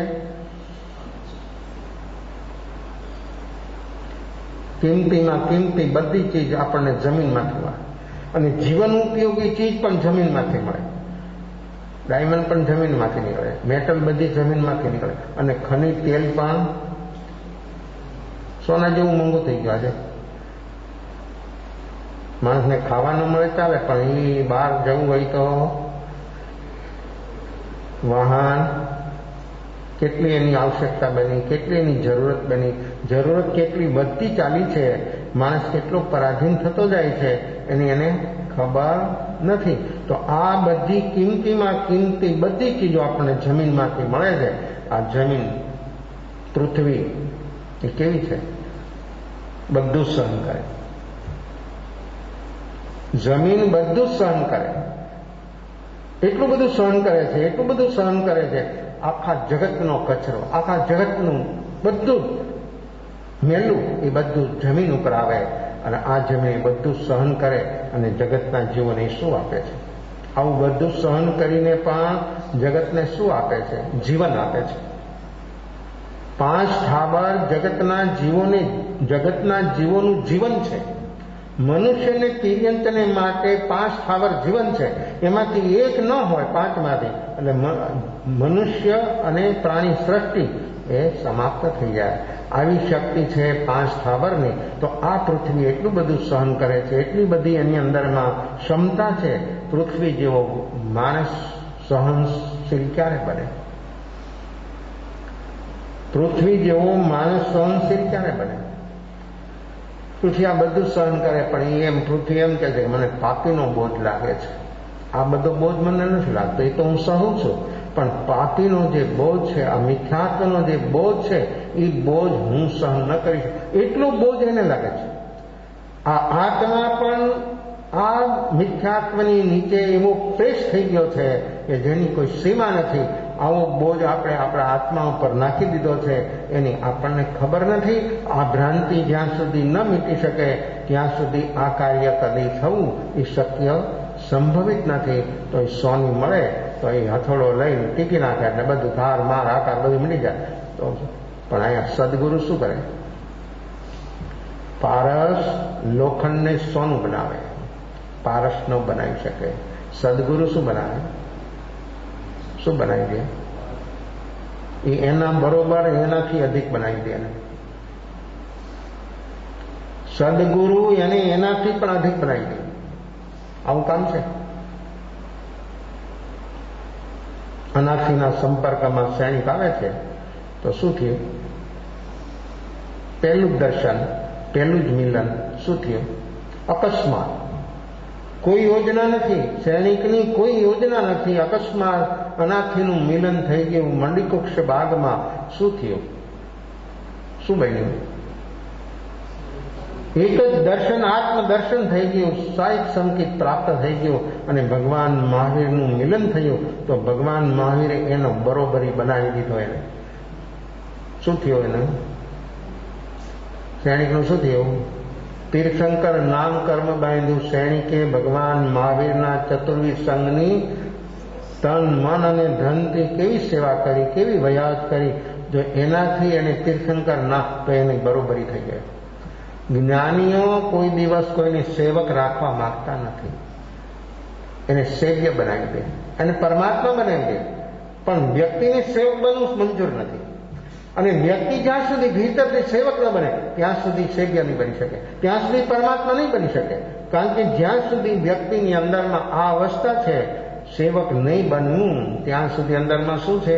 કિંમતીમાં કિંમતી બધી ચીજ આપણને જમીનમાંથી મળે, અને જીવન ઉપયોગી ચીજ પણ જમીનમાંથી મળે. ડાયમંડ પણ જમીનમાંથી નીકળે, મેટલ બધી જમીનમાંથી નીકળે, અને ખનિજ તેલ પણ સોના જેવું મોંઘું થઈ ગયું આજે. માણસને ખાવાનું મળે ચાલે, પણ એ બહાર જવું હોય તો વાહન, કેટલી એની આવશ્યકતા બની, કેટલી એની જરૂરત બની, જરૂરત કેટલી વધતી ચાલી છે, માણસ કેટલો પરાધીન થતો જાય છે એની એને ખબર નથી. તો આ બધી કિંમતીમાં કિંમતી બધી ચીજો આપણને જમીનમાંથી મળે છે. આ જમીન, પૃથ્વી એ કેવી છે? બધું સહન કરે. જમીન બધું સહન કરે, એટલું બધું સહન કરે છે, એટલું બધું સહન કરે છે. આખા જગતનો કચરો, આખા જગતનું બધું મેલું એ બધું જમીન ઉપર આવે અને આ જમીન બધું સહન કરે અને જગતના જીવોને શું આપે છે? આવું બધું સહન કરીને પણ જગતને શું આપે છે? જીવન આપે છે. 5 ઠાબર જગતના જીવોનું જીવન છે. મનુષ્યને તિર્યંતને માટે 5 ઠાબર જીવન છે. એમાંથી એક ન હોય 5માંથી એટલે મનુષ્ય અને પ્રાણી સૃષ્ટિ એ સમાપ્ત થઈ જાય. આવી શક્તિ છે 5 ઠાબરની. તો આ પૃથ્વી એટલું બધું સહન કરે છે, એટલી બધી એની અંદરમાં ક્ષમતા છે. પૃથ્વી જેવો માણસ સહનશીલ ક્યારે બને? પૃથ્વી જેવો માણસ સહનશીલ ક્યારે બને? પૃથ્વી આ બધું સહન કરે પણ પૃથ્વી એમ કહે છે કે મને પાપીનો બોજ લાગે છે. આ બધો બોજ મને નથી લાગતો, એ તો હું સહું છું, પણ પાપીનો જે બોજ છે, આ મિથ્યાત્વનો જે બોજ છે, એ બોજ હું સહન ન કરી શકું. એટલો બોજ એને લાગે છે. આ આત્મા પણ આ મિથ્યાત્વની નીચે એવો પ્રેસ થઈ ગયો છે કે જેની કોઈ સીમા નથી. આવો બોજ આપણે આપણા આત્મા ઉપર નાખી દીધો છે, એની આપણને ખબર નથી. આ ભ્રાંતિ જ્યાં સુધી ન મીટી શકે ત્યાં સુધી આ કાર્ય કદી થવું એ શક્ય સંભવિત નથી. તો એ સોની મળે તો એ હથોડો લઈને ટીકી નાખે એટલે બધું ધાર માર આકાર બધું મળી જાય. તો પણ અહીંયા સદગુરુ શું કરે? પારસ લોખંડને સોનું બનાવે, પારસ ન બનાવી શકે. સદગુરુ શું બનાવે? શું બનાવી દે? એ એના બરોબર એનાથી અધિક બનાવી દે. સદગુરુ એને એનાથી પણ અધિક બનાવી દે. આવું કામ છે. અનાથીના સંપર્કમાં સૈનિક આવે છે તો શું થયું? પહેલું જ દર્શન, પહેલું જ મિલન શું થયું? અકસ્માત. કોઈ યોજના નથી, સૈનિકની કોઈ યોજના નથી. અકસ્માત અનાથીનું મિલન થઈ ગયું. મંડીકુક્ષ બાગમાં શું થયું? શું બન્યું? એક જ દર્શન, આત્મદર્શન થઈ ગયું. સાહિક સંકેત પ્રાપ્ત થઈ ગયું અને ભગવાન મહાવીરનું મિલન થયું. તો ભગવાન મહાવીરે એનો બરોબરી બનાવી દીધો. એને શું થયું? એને સૈનિકનું શું થયું? તીર્થંકર નામ કર્મ બાંધ્યું. સૈનિકે ભગવાન મહાવીરના ચતુર્વિધ સંઘની તન મન અને ધનથી કેવી સેવા કરી, કેવી વયાત કરી. જો એનાથી એને તીર્થંકર ના તો એની બરોબરી થઈ જાય. જ્ઞાનીઓ કોઈ દિવસ કોઈને સેવક રાખવા માંગતા નથી. એને સેવ્ય બનાવી દે, એને પરમાત્મા બનાવી દે, પણ વ્યક્તિને સેવક બનવું મંજૂર નથી. અને વ્યક્તિ જ્યાં સુધી ભીતરથી સેવક ન બને ત્યાં સુધી સેવ્ય નહીં બની શકે, ત્યાં સુધી પરમાત્મા નહીં બની શકે. કારણ કે જ્યાં સુધી વ્યક્તિની અંદરમાં આ અવસ્થા છે, સેવક નહીં બનવું ત્યાં સુધી અંદરમાં શું છે?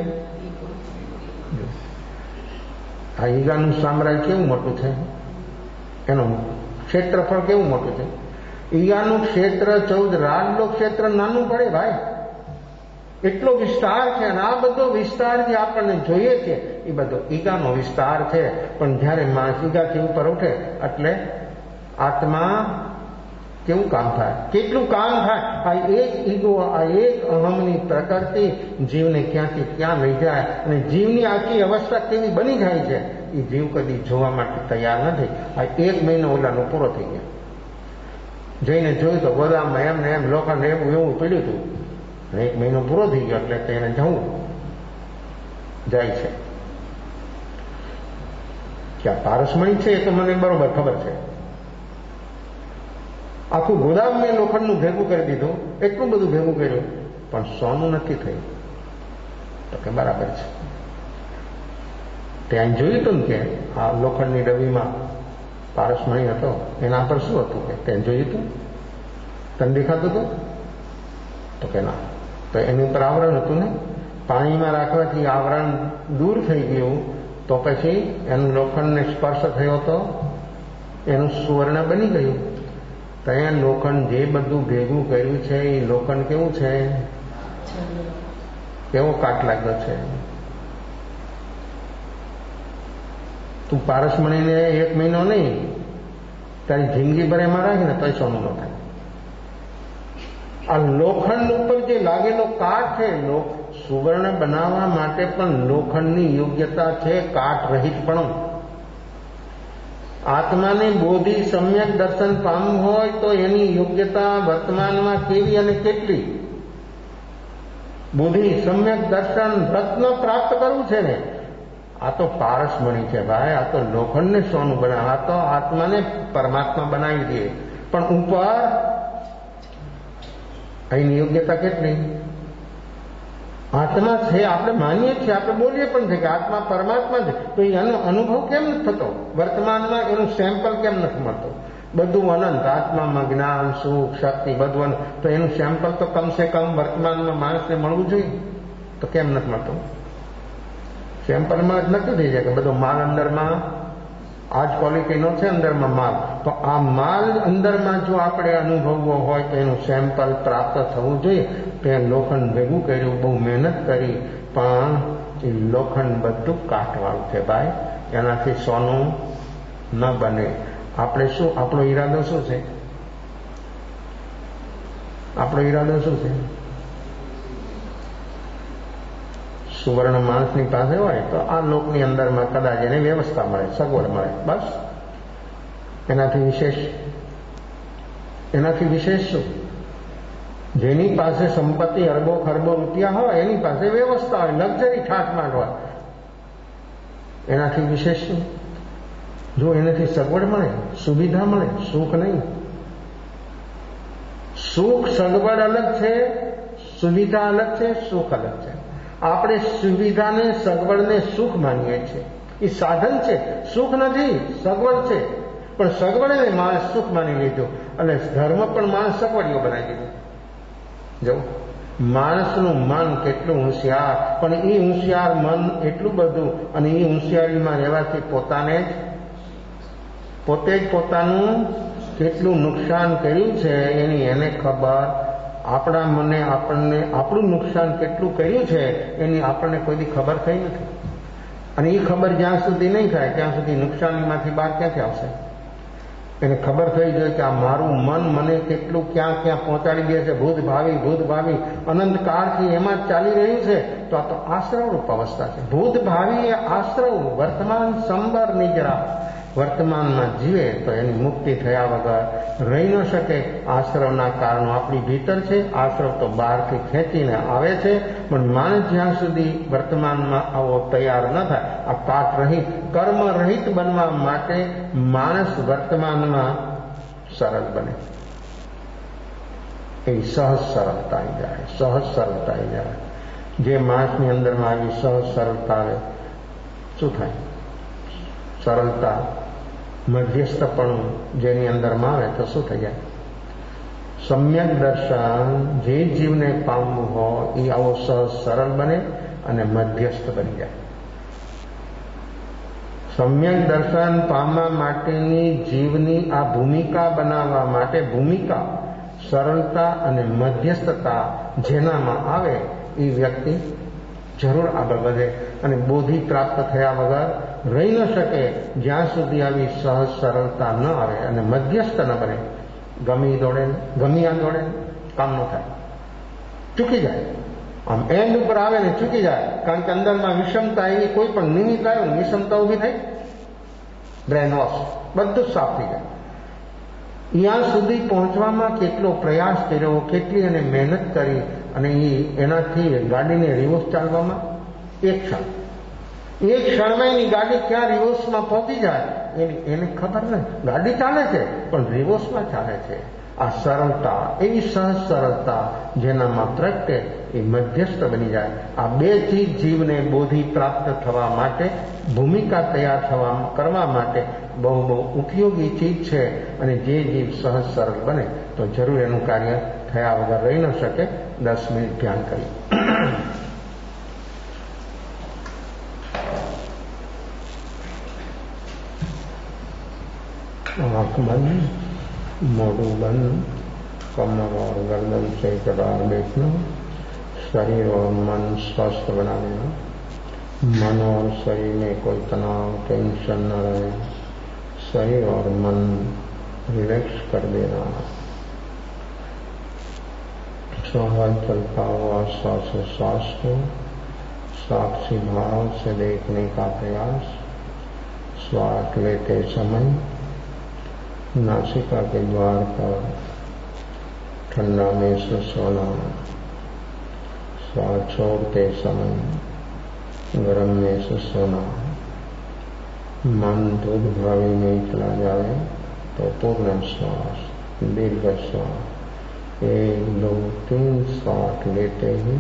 આ ઈગાનું સામ્રાજ્ય કેવું મોટું છે, એનું ક્ષેત્રફળ કેવું મોટું છે. ઈગાનું ક્ષેત્ર 14 રાજનો ક્ષેત્ર નાનું પડે ભાઈ. એટલો વિસ્તાર છે અને આ બધો વિસ્તાર જે આપણને જોઈએ છે એ બધો ઈગાનો વિસ્તાર છે. પણ જ્યારે માણસ ઈગાથી ઉપર ઉઠે એટલે આત્મા કેવું કામ થાય, કેટલું કામ થાય. આ એક ઈગો, આ એક અહમની પ્રકૃતિ જીવને ક્યાંથી ક્યાં લઈ જાય અને જીવની આખી અવસ્થા કેવી બની જાય છે એ જીવ કદી જોવા માટે તૈયાર નથી. આ 1 મહિનો ઓલાનો પૂરો થઈ ગયો. જઈને જોયું તો ગોદામમાં એમને એમ લોખંડ એવું પડ્યું હતું. 1 મહિનો પૂરો થઈ ગયો એટલે તેને જવું જાય છે. ક્યાં પારસમણી છે એ તો મને બરોબર ખબર છે. આખું ગોદામ મેં લોખંડનું ભેગું કરી દીધું, એટલું બધું ભેગું કર્યું, પણ સોનું નથી થયું. તો કે બરાબર છે. ત્યાં જોયું હતું ને કે આ લોખંડની ડબ્બીમાં પારસમણી હતો, એના પર શું હતું કે ત્યાં જોયું હતું? તને દેખાતું હતું? તો કે ના. તો એની ઉપર આવરણ હતું ને, પાણીમાં રાખવાથી આવરણ દૂર થઈ ગયું. તો પછી એનું લોખંડને સ્પર્શ થયો તો એનું સુવર્ણ બની ગયું. તો અહીંયા લોખંડ જે બધું ભેગું કર્યું છે એ લોખંડ કેવું છે? કેવો કાટ લાગ્યો છે. તું પારસમણીને 1 મહિનો નહીં તારી જિંદગી ભર એમાં રાખીને તો સોનું ન થાય. આ લોખંડ ઉપર જે લાગેલો કાટ છે, સુવર્ણ બનાવવા માટે પણ લોખંડની યોગ્યતા છે, કાટ રહિત પણ. આત્માને બોધિ સમ્યક દર્શન પામવું હોય તો એની યોગ્યતા વર્તમાનમાં કેવી અને કેટલી? બોધિ સમ્યક દર્શન રત્ન પ્રાપ્ત કરવું છે ને, આ તો પારસમણી છે ભાઈ, આ તો લોખંડને સોનું બનાવે, આ તો આત્માને પરમાત્મા બનાવી દે. પણ ઉપર અહીંની યોગ્યતા કેટલી? આત્મા છે, આપણે માનીએ છીએ, આપણે બોલીએ પણ છે કે આત્મા પરમાત્મા છે, તો એનો અનુભવ કેમ નથી થતો? વર્તમાનમાં એનું સેમ્પલ કેમ નથી મળતો? બધું અનંત, આત્મામાં જ્ઞાન, સુખ, શક્તિ બધું અનંત, તો એનું સેમ્પલ તો કમસે કમ વર્તમાનમાં માણસને મળવું જોઈએ, તો કેમ નથી મળતું? સેમ્પલમાં જ નક્કી થઈ જાય કે બધો માલ અંદરમાં આ જ ક્વોલિટીનો છે, અંદરમાં માલ. તો આ માલ અંદરમાં જો આપણે અનુભવવો હોય તો એનું સેમ્પલ પ્રાપ્ત થવું જોઈએ. તે લોખંડ ભેગું કર્યું, બહુ મહેનત કરી, પણ એ લોખંડ બધું કાટવાળું છે ભાઈ, એનાથી સોનું ન બને. આપણે શું, આપણો ઈરાદો શું છે? આપણો ઈરાદો શું છે? સુવર્ણ માણસની પાસે હોય તો આ લોકની અંદરમાં કદાચ એને વ્યવસ્થા મળે, સગવડ મળે, બસ. એનાથી વિશેષ શું? જેની પાસે સંપત્તિ અરબો ખરબો રૂપિયા હોય, એની પાસે વ્યવસ્થા હોય, લક્ઝરી ઠાઠમાટ હોય, એનાથી વિશેષ શું? જો એનાથી સગવડ મળે, સુવિધા મળે, સુખ નહીં. સુખ સગવડ અલગ છે, સુવિધા અલગ છે, સુખ અલગ છે. આપણે સુવિધાને, સગવડને સુખ માનીએ છીએ, એ સાધન છે, સુખ નથી, સગવડ છે. પણ સગવડને માણસ સુખ માની લીધું અને ધર્મ પણ માણસ સગવડીઓ બનાવી દીધું. જો માણસનું મન કેટલું હોશિયાર, પણ એ હોશિયાર મન એટલું બધું, અને એ હોશિયારીમાં રહેવાથી પોતે જ પોતાનું કેટલું નુકસાન કર્યું છે એની એને ખબર. આપણા મને આપણું નુકસાન કેટલું કર્યું છે એની આપણને કોઈ ખબર થઈ નથી. અને એ ખબર જ્યાં સુધી નહીં થાય ત્યાં સુધી નુકસાનીમાંથી બહાર ક્યાંથી આવશે? એને ખબર થઈ જોઈએ કે આ મારું મન મને કેટલું ક્યાં ક્યાં પહોંચાડી દે છે, ભૂત ભાવિ અનંત કાળથી એમાં જ ચાલી રહ્યું છે. તો આ તો આશ્રવરૂપ અવસ્થા છે. ભૂત ભાવિ એ આશ્રવ, વર્તમાન સંબર નિજરા. વર્તમાનમાં જીવે તો એની મુક્તિ થયા વગર રહી ન શકે. આશ્રવના કારણો આપણી ભીતર છે, આશ્રવ તો બહારથી ખેંચીને આવે છે. પણ માણસ જ્યાં સુધી વર્તમાનમાં આવો તૈયાર ન થાય, આ પાઠ રહિત, કર્મ રહિત બનવા માટે માણસ વર્તમાનમાં સરળ બને. એ સહજ સરળતા આવી જાય, સહજ સરળતા આવી જાય. જે માણસની અંદરમાં આવી સહજ સરળતા આવે, શું થાય? સરળતા, મધ્યસ્થપણું જેની અંદરમાં આવે તો શું થઈ જાય? સમ્યક દર્શન જે જીવને પામવું હોય એ આવો સહજ સરળ બને અને મધ્યસ્થ બની જાય. સમ્યક દર્શન પામવા માટેની જીવની આ ભૂમિકા બનાવવા માટે, ભૂમિકા, સરળતા અને મધ્યસ્થતા જેનામાં આવે એ વ્યક્તિ જરૂર આગળ વધે અને બોધિ પ્રાપ્ત થયા વગર રહી ન શકે. જ્યાં સુધી આવી સહજ સરળતા ન આવે અને મધ્યસ્થ ન બને, ગમ્યા દોડે કામ ન થાય, ચૂકી જાય. આમ એન્ડ ઉપર આવે ને ચૂકી જાય, કારણ કે અંદરમાં વિષમતા એવી કોઈ પણ નિમિત્ત આવ્યું ને વિષમતા ઊભી થઈ, બ્રેન વોશ, બધું સાફ થઈ જાય. ત્યાં સુધી પહોંચવામાં કેટલો પ્રયાસ કર્યો, કેટલી એને મહેનત કરી, અને એનાથી ગાડીને રિવર્સ ચાલવામાં એક ક્ષણમાં એની ગાડી ક્યાં રિવર્સમાં પહોંચી જાય એને ખબર નહીં. ગાડી ચાલે છે પણ રિવર્સમાં ચાલે છે. આ સરળતા, એવી સહજ સરળતા જેનામાં પ્રગટે એ મધ્યસ્થ બની જાય. આ બેથી જીવને બોધિ પ્રાપ્ત થવા માટે, ભૂમિકા તૈયાર કરવા માટે બહુ ઉપયોગી ચીજ છે. અને જે જીવ સહજ સરળ બને તો જરૂર એનું કાર્ય થયા વગર રહી ન શકે. 10 મિનિટ ધ્યાન કરી. आँख बंद, मोड़ू बंद, कमर और गर्दन से कटार बैठना, शरीर और मन स्वस्थ बना लेना, मन और शरीर में कोई तनाव, टेंशन न रहे, शरीर और मन रिलैक्स कर देना। सहज चलता हुआ श्वासोच्छ्वास को साक्षी भाव से देखने का प्रयास। श्वास लेते समय नासिका के द्वार पर ठंडा महसूस होना, श्वास छोड़ते समय गर्म महसूस होना। मन ऊर्ध्वगामी में चला जाए तो पूर्ण श्वास, दीर्घ श्वास, 1, 2, 3 श्वास लेते ही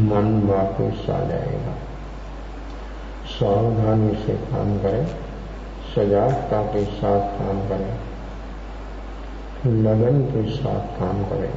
मन वापस आ जाएगा। सावधानी से काम करें, सजागता के साथ काम करें, लगन के साथ काम करें।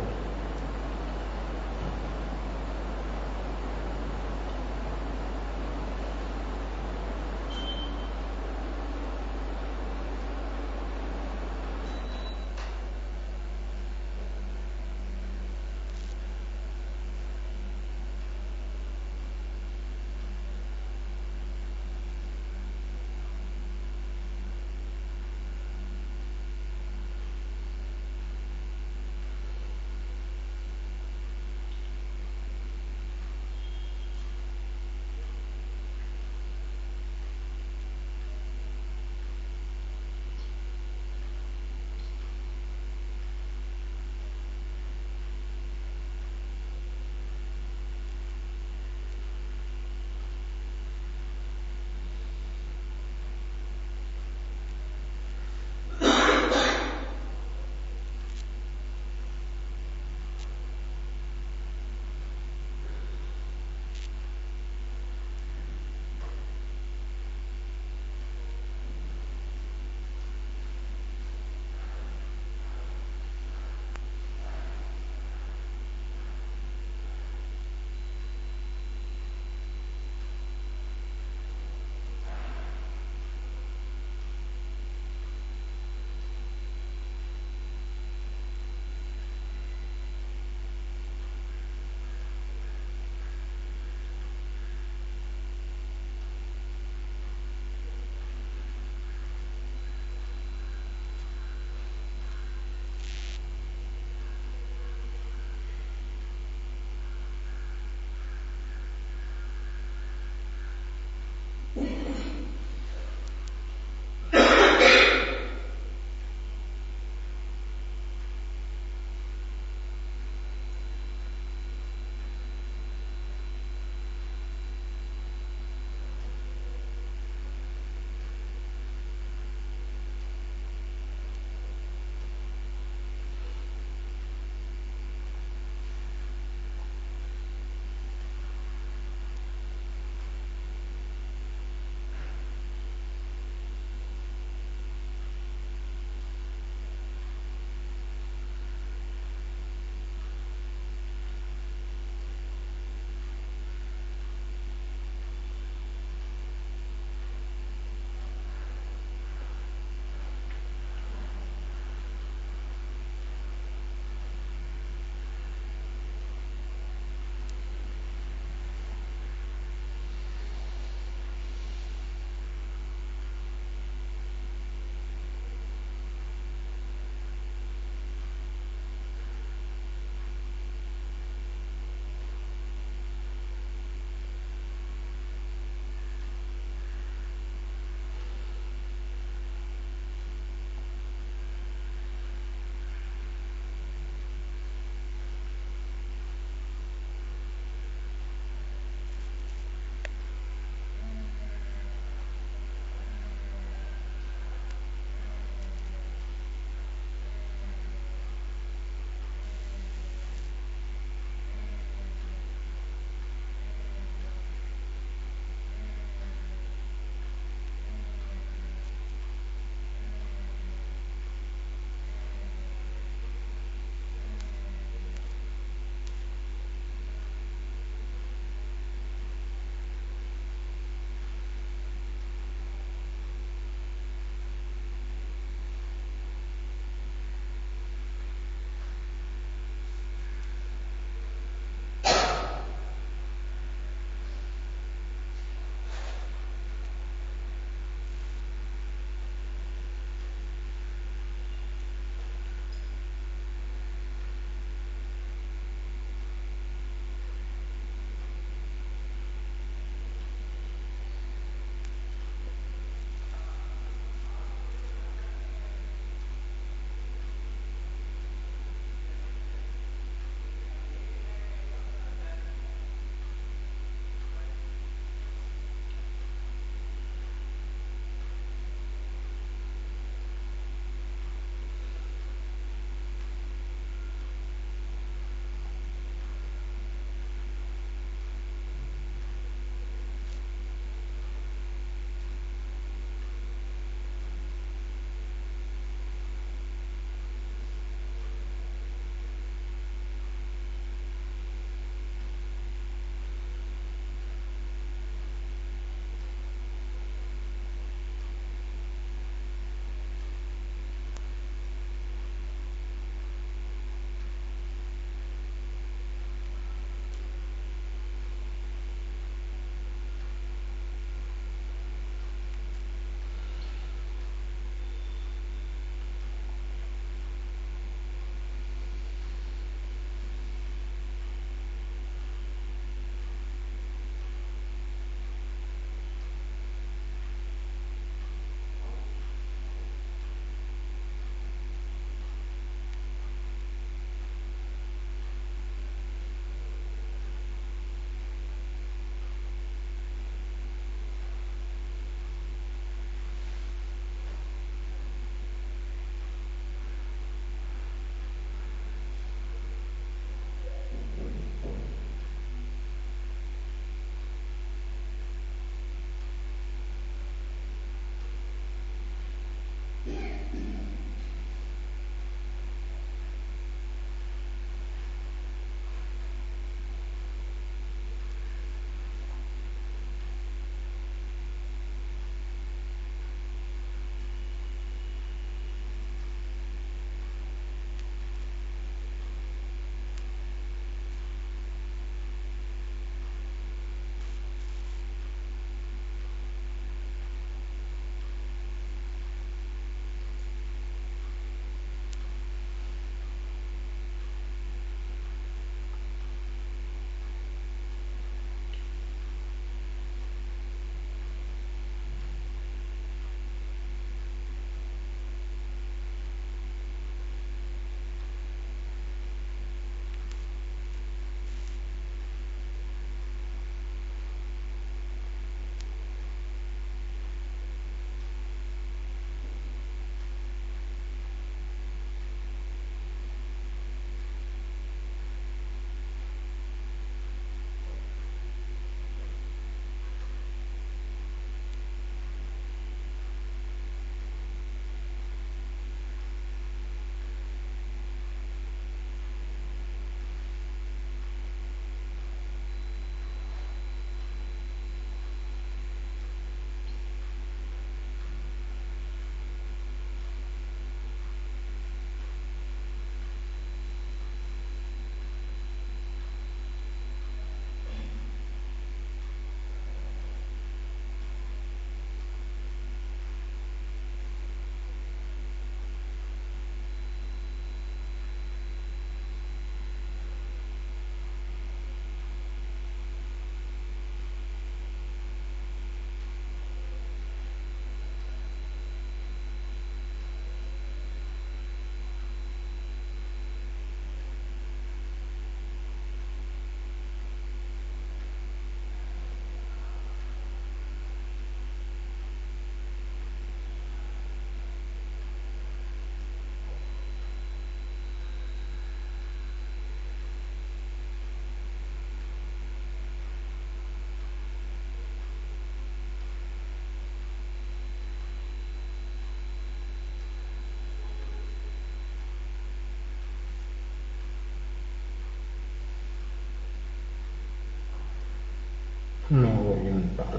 नमो विंदान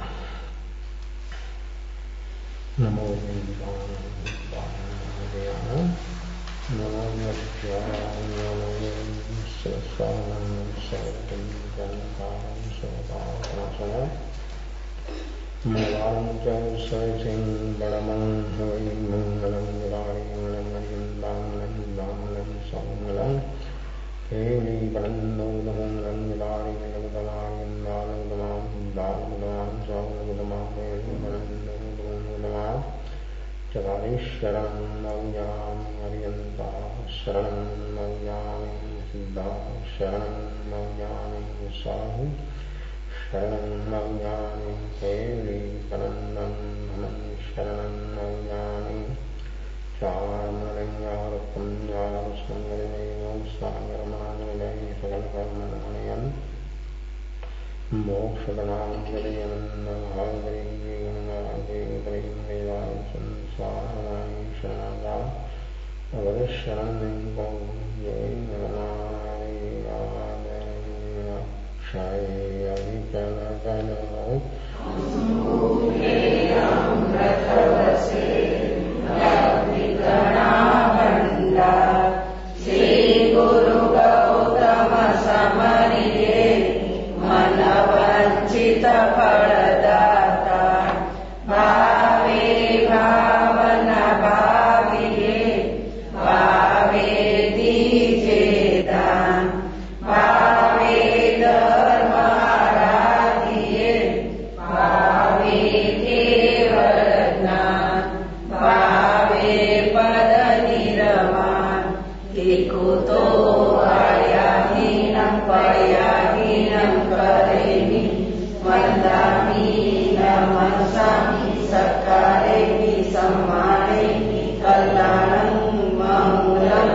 नमो विंदान नमो मंगलम च सर्वसिं बड़मं हवै मंगलम विराणि मंगलम समंगलम केली बरन्नो मंगलम विराणि मंगलम चकारीश्वरं नव्यामि हरियन्ता शरणं नव्यामि सिद्धा शरणं नव्यामि साहु शरणं नव्यामि केली परन्नं नमः शरणं नव्यामि चामलिङ्गारत्नं यारस्मङ्गलिनैनो सागरमानविनय सकलकर्मणमणयन् मोक्षगणाञ्जलियनन्दभागरीगङ्गादेवकरीं वेदायसं स्वाहाय शरणागा अवदशरणं ये नमनादिवादयक्षयविचलकनो फलदाता भावे भावना भाविये भावे दीजे दान भावे धर्म आराधिये भावे केवल ज्ञान भावे पद निर्वाण किकुतो आयाहीनं पयाहीनं करेमि वन्दामि नमस्सामि सकारेमि सम्मानेमि कल्याणं मङ्गलं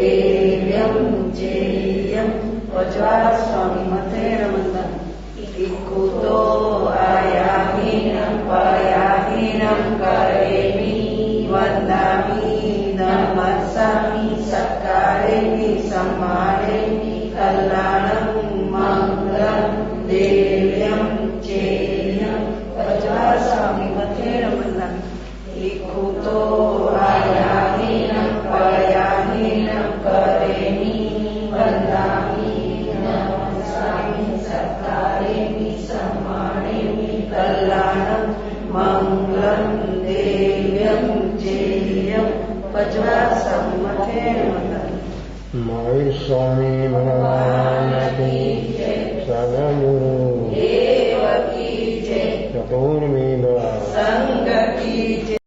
देव्यं जेयं वज्रस्वामी मथेरमन्दं किकुतो आयाहीनं पयाहीनं करेमि वन्दामि नमस्सामि सकारेमि सम्मानेमि कल्याणं मङ्गलं देव्यं चेयं वज्रस्वामी मथेरमन्दं किकुतो आयाहीनं पयाहीनं करेमि वन्दामि नमस्सामि सकारेमि सम्मानेमि कल्याणं मङ्गलं देव्यं चेयं वज्रस्वामी मथेरमन्दं मय स्वामी भगवान की सदगुरु देव की जय चतुर्वेद संग की जय।